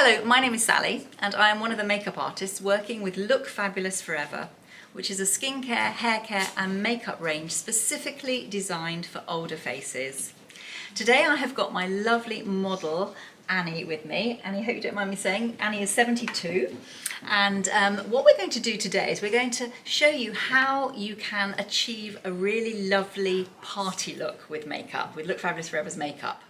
Hello, my name is Sally and I am one of the makeup artists working with Look Fabulous Forever, which is a skincare, hair care and makeup range specifically designed for older faces. Today I have got my lovely model Annie with me. Annie, I hope you don't mind me saying, Annie is 72, and what we're going to do today is we're going to show you how you can achieve a really lovely party look with makeup, with Look Fabulous Forever's makeup.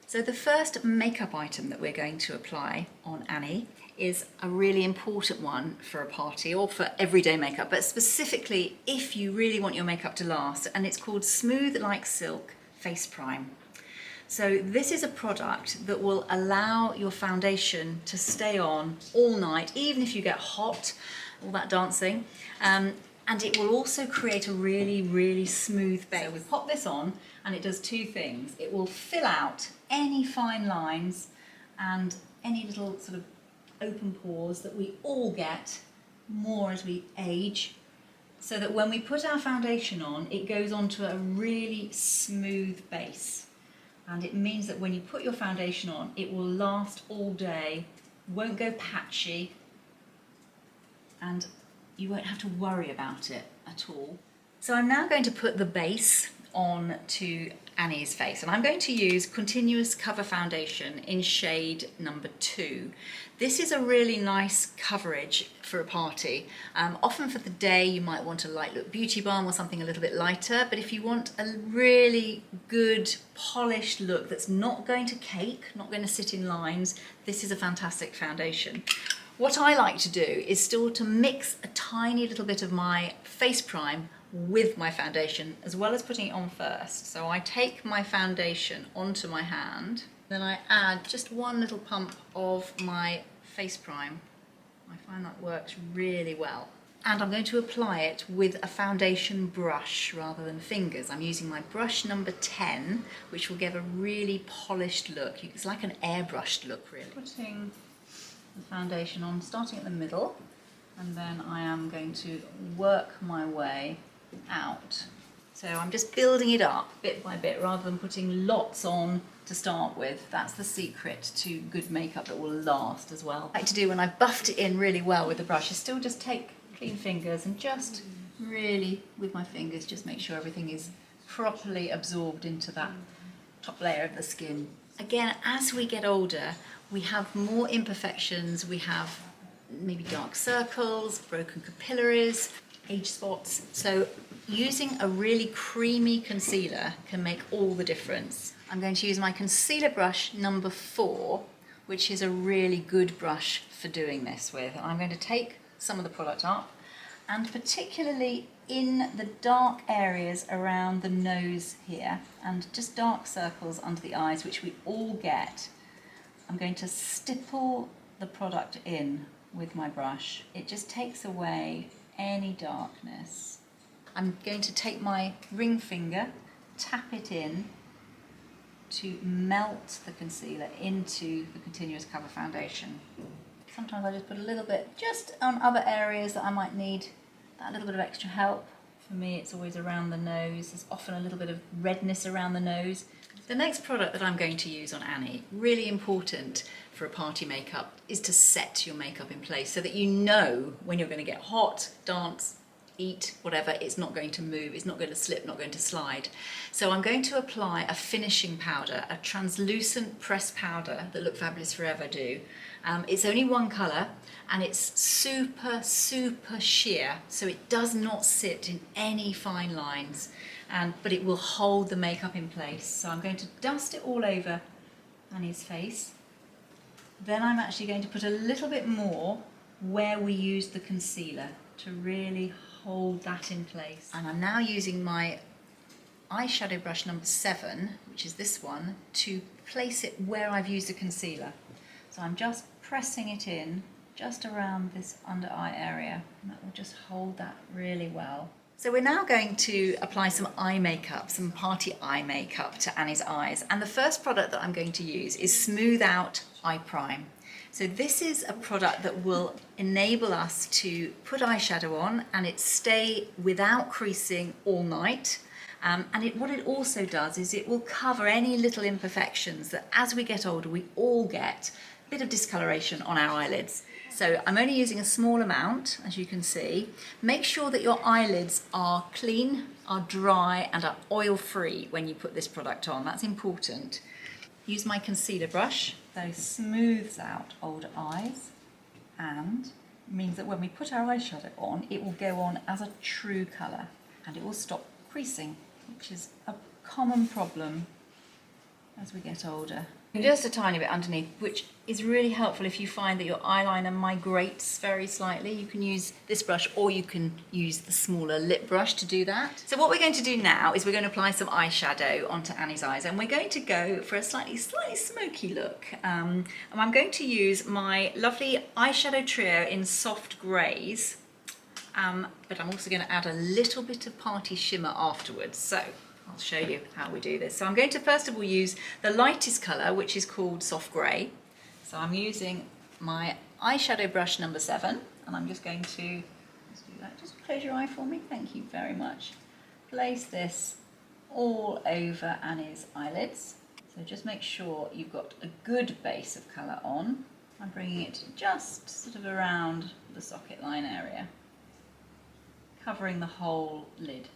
So the first makeup item that we're going to apply on Annie is a really important one for a party or for everyday makeup, but specifically if you really want your makeup to last, and it's called Smooth Like Silk Face Prime. So this is a product that will allow your foundation to stay on all night, even if you get hot, all that dancing, and it will also create a really smooth base. So we pop this on and it does two things. It will fill out any fine lines and any little sort of open pores that we all get more as we age, so that when we put our foundation on, it goes onto a really smooth base. And it means that when you put your foundation on, it will last all day, won't go patchy, and you won't have to worry about it at all. So I'm now going to put the base on to Annie's face, and I'm going to use Continuous Cover Foundation in shade number 2. This is a really nice coverage for a party. Often for the day you might want a light look beauty balm or something a little bit lighter, but if you want a really good polished look that's not going to cake, not going to sit in lines, this is a fantastic foundation. What I like to do is still to mix a tiny little bit of my face prime with my foundation, as well as putting it on first. So I take my foundation onto my hand, then I add just one little pump of my face prime. I find that works really well. And I'm going to apply it with a foundation brush rather than fingers. I'm using my brush number 10, which will give a really polished look. It's like an airbrushed look, really. Putting the foundation on, starting at the middle, and then I am going to work my way out. So I'm just building it up bit by bit rather than putting lots on to start with. That's the secret to good makeup that will last as well. What I like to do when I've buffed it in really well with the brush is still just take clean fingers and just really with my fingers just make sure everything is properly absorbed into that top layer of the skin. Again, as we get older, we have more imperfections, we have maybe dark circles, broken capillaries, age spots. So using a really creamy concealer can make all the difference. I'm going to use my concealer brush number 4, which is a really good brush for doing this with. And I'm going to take some of the product up, and particularly in the dark areas around the nose here, and just dark circles under the eyes, which we all get, I'm going to stipple the product in with my brush. It just takes away any darkness. I'm going to take my ring finger, tap it in to melt the concealer into the Continuous Cover Foundation. Sometimes I just put a little bit just on other areas that I might need that little bit of extra help. For me, it's always around the nose. There's often a little bit of redness around the nose. The next product that I'm going to use on Annie, really important for a party makeup, is to set your makeup in place so that you know when you're going to get hot, dance, eat, whatever, it's not going to move, it's not going to slip, not going to slide. So I'm going to apply a finishing powder, a translucent pressed powder that Look Fabulous Forever do. It's only one colour and it's super sheer, so it does not sit in any fine lines, but it will hold the makeup in place. So I'm going to dust it all over Annie's face. Then I'm actually going to put a little bit more where we used the concealer to really hold that in place. And I'm now using my eyeshadow brush number 7, which is this one, to place it where I've used the concealer. So I'm just pressing it in just around this under eye area, and that will just hold that really well. So we're now going to apply some eye makeup, some party eye makeup to Annie's eyes. And the first product that I'm going to use is Smooth Out Eye Prime. So this is a product that will enable us to put eyeshadow on and it stay without creasing all night. And what it also does is it will cover any little imperfections that as we get older we all get, bit of discoloration on our eyelids. So I'm only using a small amount, as you can see. Make sure that your eyelids are clean, are dry, and are oil-free when you put this product on. That's important. Use my concealer brush, that smooths out older eyes and means that when we put our eyeshadow on, it will go on as a true colour and it will stop creasing, which is a common problem as we get older. Just a tiny bit underneath, which is really helpful if you find that your eyeliner migrates very slightly. You can use this brush or you can use the smaller lip brush to do that. So what we're going to do now is we're going to apply some eyeshadow onto Annie's eyes, and we're going to go for a slightly smoky look. And I'm going to use my lovely eyeshadow trio in soft greys, but I'm also going to add a little bit of party shimmer afterwards. So I'll show you how we do this. So I'm going to first of all use the lightest colour, which is called soft grey. So I'm using my eyeshadow brush number 7, and I'm just going to, let's do that. Just close your eye for me, thank you very much. Place this all over Annie's eyelids. So just make sure you've got a good base of colour on. I'm bringing it just sort of around the socket line area, covering the whole lid.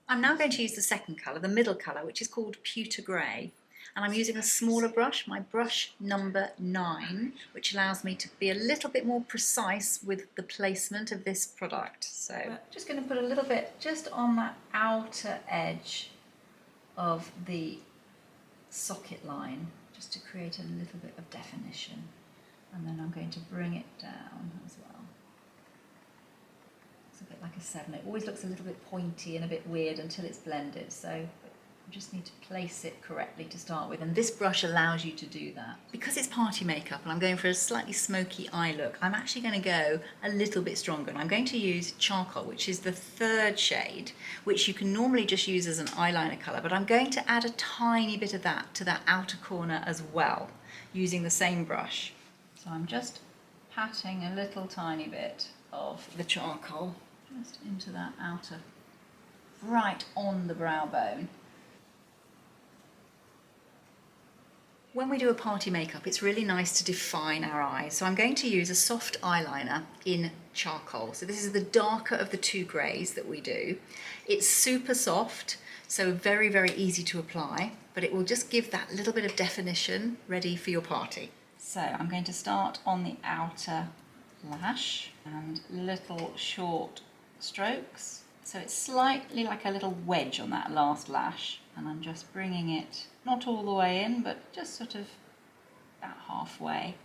I'm now going to use the second colour, the middle colour, which is called pewter grey. And I'm using a smaller brush, my brush number 9, which allows me to be a little bit more precise with the placement of this product. So I'm just going to put a little bit just on that outer edge of the socket line, just to create a little bit of definition. And then I'm going to bring it down as well. It's a bit like a 7. It always looks a little bit pointy and a bit weird until it's blended, so you just need to place it correctly to start with, and this brush allows you to do that. Because it's party makeup and I'm going for a slightly smoky eye look, I'm actually going to go a little bit stronger, and I'm going to use charcoal, which is the 3rd shade, which you can normally just use as an eyeliner colour, but I'm going to add a tiny bit of that to that outer corner as well, using the same brush. So I'm just patting a little tiny bit of the charcoal just into that outer, right on the brow bone. When we do a party makeup, it's really nice to define our eyes. So I'm going to use a soft eyeliner in charcoal. So this is the darker of the 2 greys that we do. It's super soft, so very, very easy to apply, but it will just give that little bit of definition ready for your party. So I'm going to start on the outer lash and little short strokes. So it's slightly like a little wedge on that last lash, and I'm just bringing it not all the way in, but just sort of about halfway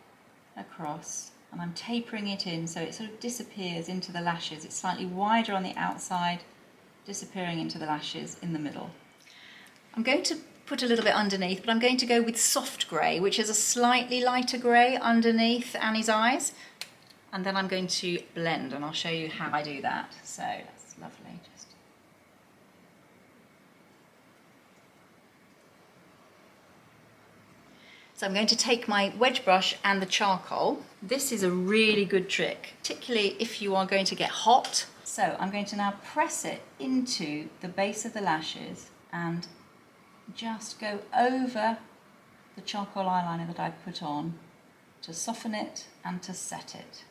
across, and I'm tapering it in so it sort of disappears into the lashes. It's slightly wider on the outside, disappearing into the lashes in the middle. I'm going to put a little bit underneath, but I'm going to go with soft grey, which is a slightly lighter grey underneath Annie's eyes, and then I'm going to blend, and I'll show you how I do that. So that's lovely. So I'm going to take my wedge brush and the charcoal. This is a really good trick, particularly if you are going to get hot. So I'm going to now press it into the base of the lashes and just go over the charcoal eyeliner that I've put on to soften it and to set it.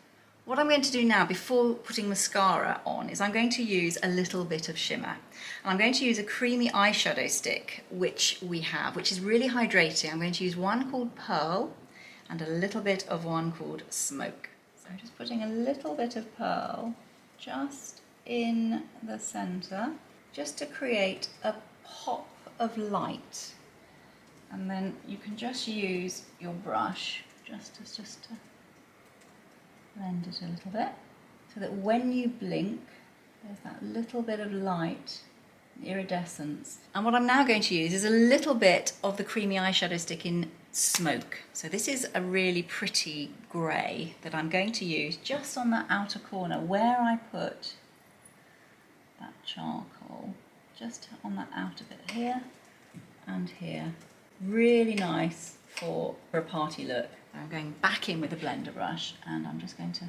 What I'm going to do now before putting mascara on is I'm going to use a little bit of shimmer. And I'm going to use a creamy eyeshadow stick, which we have, which is really hydrating. I'm going to use one called Pearl and a little bit of one called Smoke. So I'm just putting a little bit of Pearl just in the centre, just to create a pop of light. And then you can just use your brush just to blend it a little bit, so that when you blink, there's that little bit of light, iridescence. And what I'm now going to use is a little bit of the creamy eyeshadow stick in Smoke. So this is a really pretty grey that I'm going to use just on that outer corner where I put that charcoal, just on that outer bit here and here. Really nice for a party look. I'm going back in with a blender brush and I'm just going to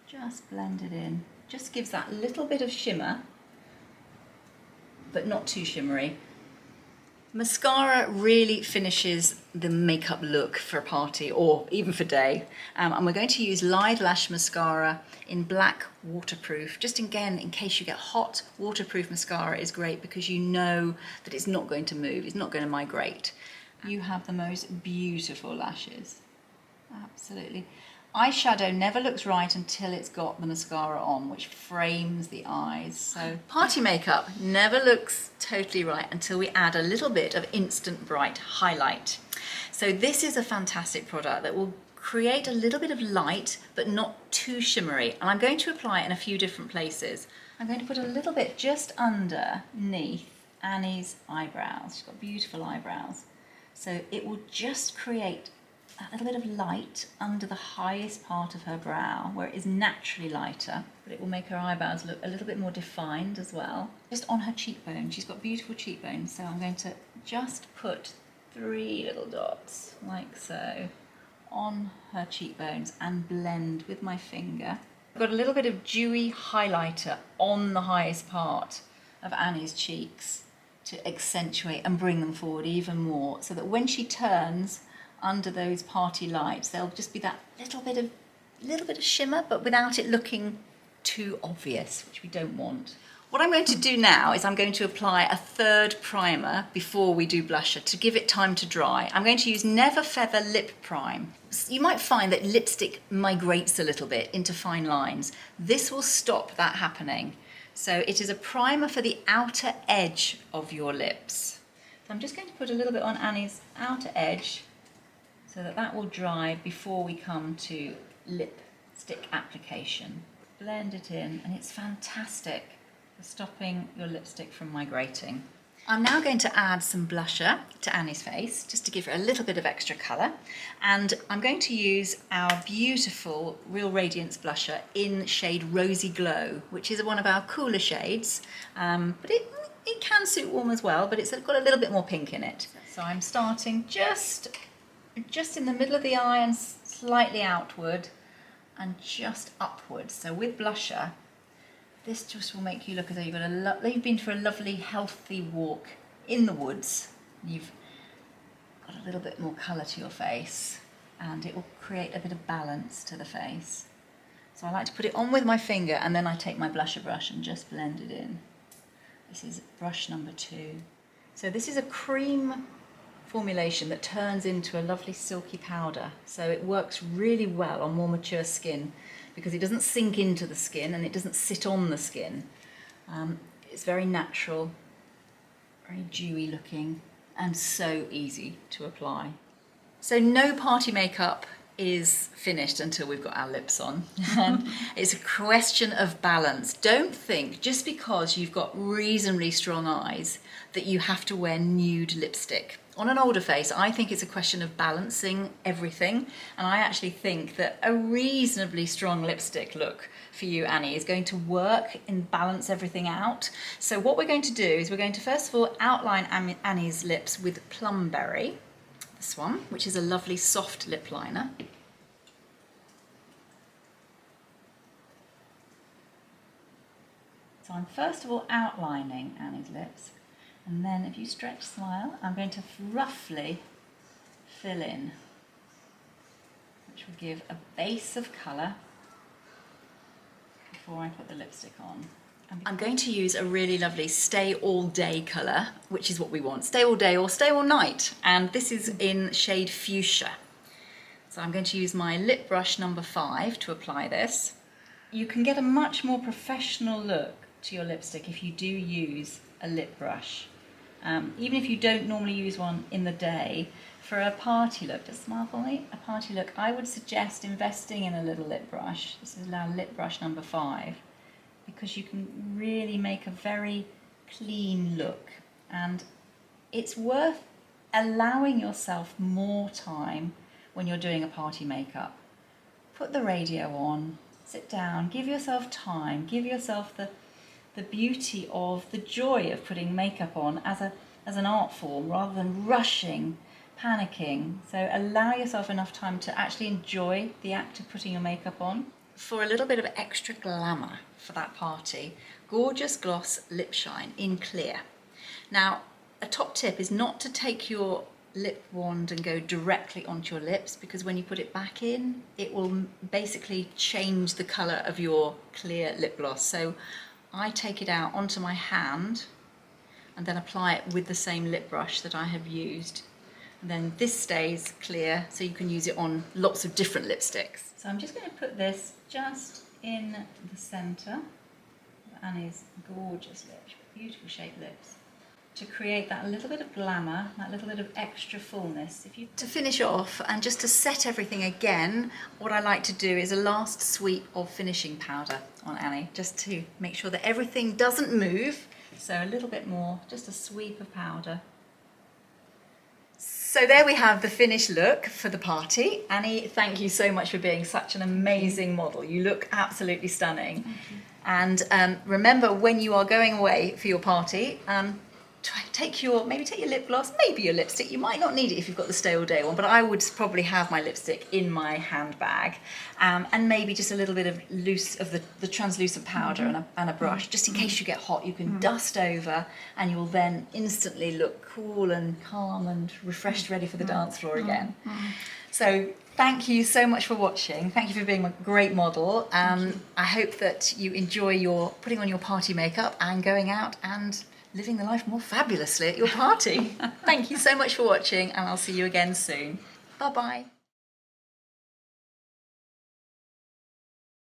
just blend it in. Just gives that little bit of shimmer, but not too shimmery. Mascara really finishes the makeup look for a party or even for day. And we're going to use Live Lash Mascara in black waterproof. Just again, in case you get hot, waterproof mascara is great because you know that it's not going to move, it's not going to migrate. You have the most beautiful lashes. Absolutely. Eyeshadow never looks right until it's got the mascara on, which frames the eyes. So party makeup never looks totally right until we add a little bit of Instant Bright highlight. So this is a fantastic product that will create a little bit of light, but not too shimmery. And I'm going to apply it in a few different places. I'm going to put a little bit just underneath Annie's eyebrows. She's got beautiful eyebrows. So it will just create a little bit of light under the highest part of her brow where it is naturally lighter, but it will make her eyebrows look a little bit more defined as well. Just on her cheekbone, she's got beautiful cheekbones, so I'm going to just put 3 little dots like so on her cheekbones and blend with my finger. I've got a little bit of dewy highlighter on the highest part of Annie's cheeks to accentuate and bring them forward even more, so that when she turns under those party lights, there'll just be that little bit of shimmer, but without it looking too obvious, which we don't want. What I'm going to do now is I'm going to apply a 3rd primer before we do blusher to give it time to dry. I'm going to use Never Feather Lip Prime. You might find that lipstick migrates a little bit into fine lines. This will stop that happening. So it is a primer for the outer edge of your lips. So I'm just going to put a little bit on Annie's outer edge, so that will dry before we come to lipstick application. Blend it in, and it's fantastic for stopping your lipstick from migrating. I'm now going to add some blusher to Annie's face, just to give her a little bit of extra colour. And I'm going to use our beautiful Real Radiance blusher in shade Rosy Glow, which is one of our cooler shades, but it can suit warm as well, but it's got a little bit more pink in it. So I'm starting just in the middle of the eye and slightly outward and just upwards. So with blusher, this just will make you look as though you've been for a lovely healthy walk in the woods. You've got a little bit more colour to your face, and it will create a bit of balance to the face. So I like to put it on with my finger, and then I take my blusher brush and just blend it in. This is brush number 2. So this is a cream formulation that turns into a lovely silky powder, so it works really well on more mature skin because it doesn't sink into the skin and it doesn't sit on the skin. It's very natural, very dewy looking, and so easy to apply. So no party makeup is finished until we've got our lips on. It's a question of balance. Don't think just because you've got reasonably strong eyes that you have to wear nude lipstick. On an older face, I think it's a question of balancing everything, and I actually think that a reasonably strong lipstick look for you, Annie, is going to work and balance everything out. So what we're going to do is we're going to first of all outline Annie's lips with Plumberry, this one, which is a lovely soft lip liner. So I'm first of all outlining Annie's lips. And then if you stretch smile, I'm going to roughly fill in, which will give a base of colour before I put the lipstick on. I'm going to use a really lovely Stay All Day colour, which is what we want, Stay All Day or Stay All Night. And this is in shade Fuchsia. So I'm going to use my lip brush number 5 to apply this. You can get a much more professional look to your lipstick if you do use a lip brush. Even if you don't normally use one in the day, for a party look, just smile for me, a party look, I would suggest investing in a little lip brush. This is our lip brush number 5, because you can really make a very clean look, and it's worth allowing yourself more time when you're doing a party makeup. Put the radio on, sit down, give yourself time, give yourself the beauty of the joy of putting makeup on as an art form rather than rushing, panicking. So allow yourself enough time to actually enjoy the act of putting your makeup on. For a little bit of extra glamour for that party, Gorgeous Gloss Lip Shine in Clear. Now, A top tip is not to take your lip wand and go directly onto your lips, because when you put it back in, it will basically change the colour of your clear lip gloss. So I take it out onto my hand and then apply it with the same lip brush that I have used. And then this stays clear, so you can use it on lots of different lipsticks. So I'm just going to put this just in the centre of Annie's gorgeous lips, beautiful shaped lips, to create that little bit of glamour, that little bit of extra fullness. To finish off and just to set everything again, what I like to do is a last sweep of finishing powder on Annie, just to make sure that everything doesn't move. So a little bit more, just a sweep of powder. So there we have the finished look for the party. Annie, thank you so much for being such an amazing model. You look absolutely stunning. And remember, when you are going away for your party, maybe take your lip gloss, maybe your lipstick. You might not need it if you've got the stay all day one, but I would probably have my lipstick in my handbag, and maybe just a little bit of the translucent powder and a brush, just in case you get hot. You can dust over, and you will then instantly look cool and calm and refreshed, ready for the dance floor again. So thank you so much for watching. Thank you for being a great model. I hope that you enjoy putting on your party makeup and going out and living the life more fabulously at your party. Thank you so much for watching, and I'll see you again soon. Bye-bye.